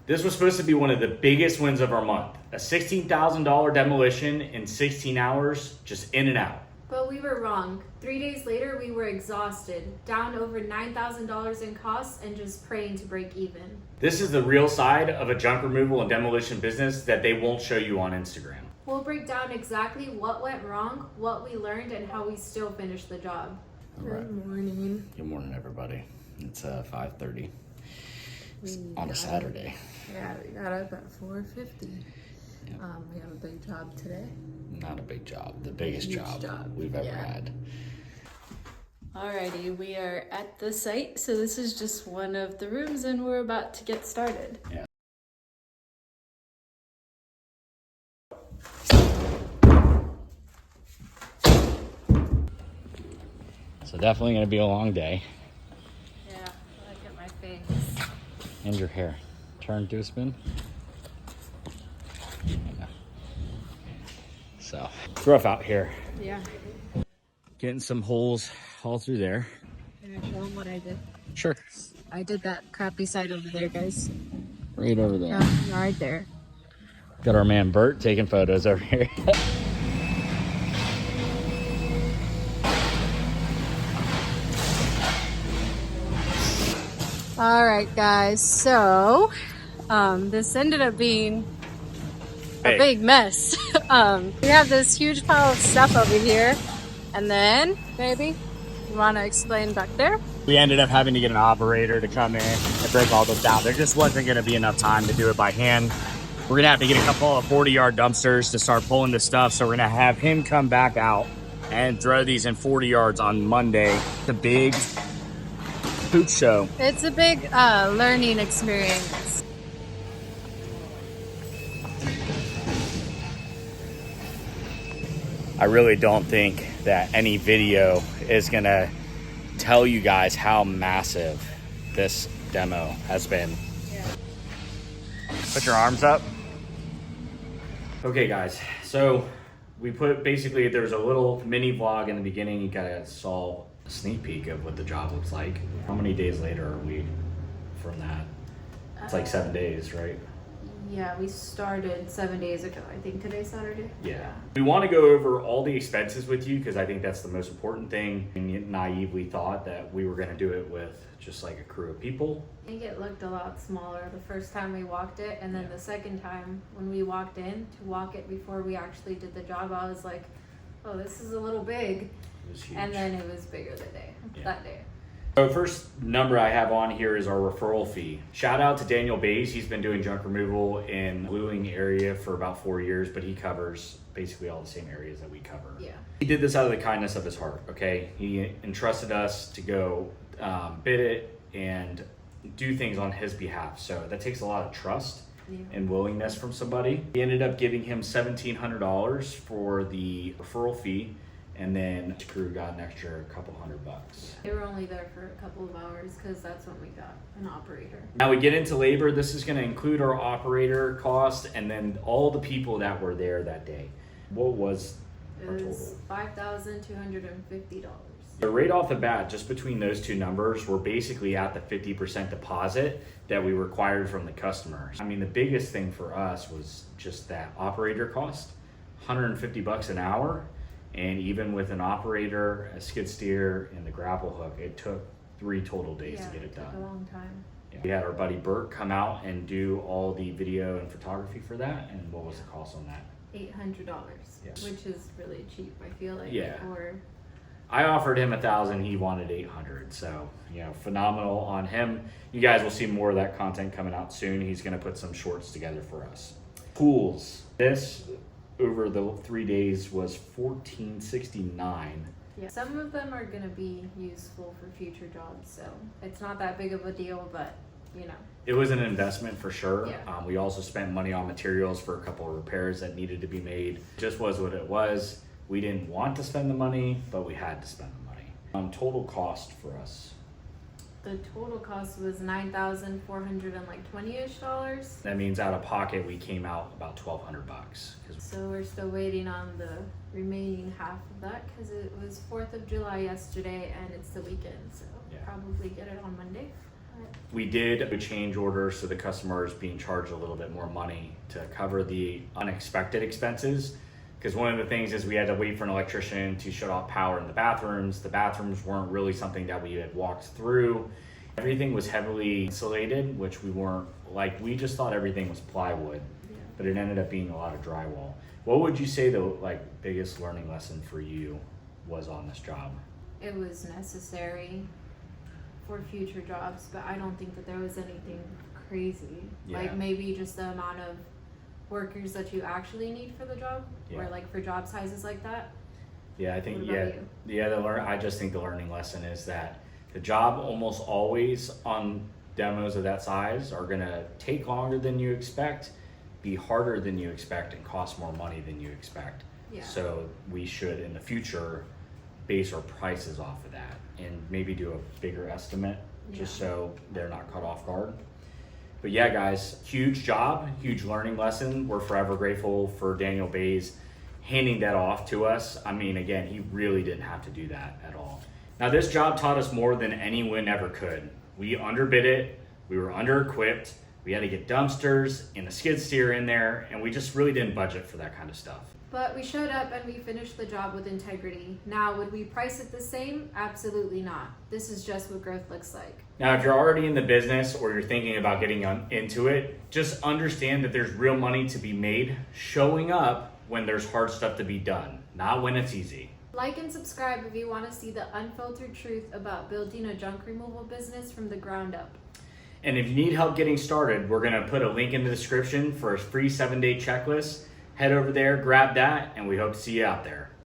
This was supposed to be one of the biggest wins of our month. A $16,000 demolition in 16 hours, just in and out. But we were wrong. 3 days later, we were exhausted, down over $9,000 in costs and just praying to break even. This is the real side of a junk removal and demolition business that they won't show you on Instagram. We'll break down exactly what went wrong, what we learned, and how we still finished the job. Good morning. Good morning, everybody. It's 5:30 on a Saturday. Yeah, we got up at 4:50. We have a big job today. Not a big job. The biggest Huge job we've ever had. Alrighty, we are at the site, so this is just one of the rooms and we're about to get started. Yeah. So definitely going to be a long day. Yeah, look at my face. And your hair. Turn to a spin. So, it's rough out here. Yeah. Getting some holes all through there. Can I show them what I did? Sure. I did that crappy side over there, guys. Right over there. Yeah, right there. Got our man Bert taking photos over here. All right, guys. So, this ended up being a big mess. We have this huge pile of stuff over here. And then, baby, you want to explain back there? We ended up having to get an operator to come in and break all this down. There just wasn't going to be enough time to do it by hand. We're going to have to get a couple of 40-yard dumpsters to start pulling this stuff. So we're going to have him come back out and throw these in 40 yards on Monday. The big food show. It's a big learning experience. I really don't think that any video is going to tell you guys how massive this demo has been. Yeah. Put your arms up. Okay, guys. So we put basically, there was a little mini vlog in the beginning. You kind of saw a sneak peek of what the job looks like. How many days later are we from that? It's like 7 days, right? Yeah, we started 7 days ago. I think today's Saturday. Yeah. We want to go over all the expenses with you because I think that's the most important thing. And naively thought that we were going to do it with just like a crew of people. I think it looked a lot smaller the first time we walked it, and then the second time when we walked in to walk it before we actually did the job, I was like, oh, this is a little big. It was huge. And then it was bigger that day. So first number I have on here is our referral fee. Shout out to Daniel Bays. He's been doing junk removal in the Wooing area for about 4 years, but he covers basically all the same areas that we cover. Yeah. He did this out of the kindness of his heart, okay? He entrusted us to go bid it and do things on his behalf. So that takes a lot of trust and willingness from somebody. We ended up giving him $1,700 for the referral fee. And then the crew got an extra couple $100. They were only there for a couple of hours because that's when we got an operator. Now we get into labor. This is going to include our operator cost and then all the people that were there that day. What was It our was total? $5,250. So right off the bat, just between those two numbers, we're basically at the 50% deposit that we required from the customers. I mean, the biggest thing for us was just that operator cost, $150 an hour. And even with an operator, a skid steer, and the grapple hook, it took 3 total days to get it done. Took a long time. Yeah. We had our buddy Bert come out and do all the video and photography for that. And what was the cost on that? $800, Yes. which is really cheap, I feel like. Yeah. Or I offered him $1,000, he wanted $800. So, you know, phenomenal on him. You guys will see more of that content coming out soon. He's gonna put some shorts together for us. Tools. This over the 3 days was $1,469. yeah, some of them are gonna be useful for future jobs, so it's not that big of a deal, but you know. It was an investment for sure. Yeah. We also spent money on materials for a couple of repairs that needed to be made. It just was what it was. We didn't want to spend the money, but we had to spend the money. Total cost for us. The total cost was $9,420-ish. That means out of pocket we came out about $1,200. So we're still waiting on the remaining half of that because it was 4th of July yesterday and it's the weekend, so Yeah. probably get it on Monday. We did a change order, so the customer is being charged a little bit more money to cover the unexpected expenses. Because one of the things is we had to wait for an electrician to shut off power in the bathrooms. The bathrooms weren't really something that we had walked through. Everything was heavily insulated, which we weren't, like, we just thought everything was plywood, but it ended up being a lot of drywall. What would you say the biggest learning lesson for you was on this job? It was necessary for future jobs, but I don't think that there was anything crazy. Yeah. Like maybe just the amount of workers that you actually need for the job, Yeah. or like for job sizes like that. Yeah, I think, What about you? I just think the learning lesson is that the job almost always on demos of that size are gonna take longer than you expect, be harder than you expect, and cost more money than you expect. Yeah. So we should, in the future, base our prices off of that and maybe do a bigger estimate, just so they're not caught off guard. But yeah, guys, huge job, huge learning lesson. We're forever grateful for Daniel Bays handing that off to us. I mean, again, he really didn't have to do that at all. Now, this job taught us more than anyone ever could. We underbid it, we were under-equipped, we had to get dumpsters and a skid steer in there, and we just really didn't budget for that kind of stuff. But we showed up and we finished the job with integrity. Now, would we price it the same? Absolutely not. This is just what growth looks like. Now, if you're already in the business or you're thinking about getting into it, just understand that there's real money to be made showing up when there's hard stuff to be done, not when it's easy. Like and subscribe if you want to see the unfiltered truth about building a junk removal business from the ground up. And if you need help getting started, we're gonna put a link in the description for a free 7-day checklist. Head over there, grab that, and we hope to see you out there.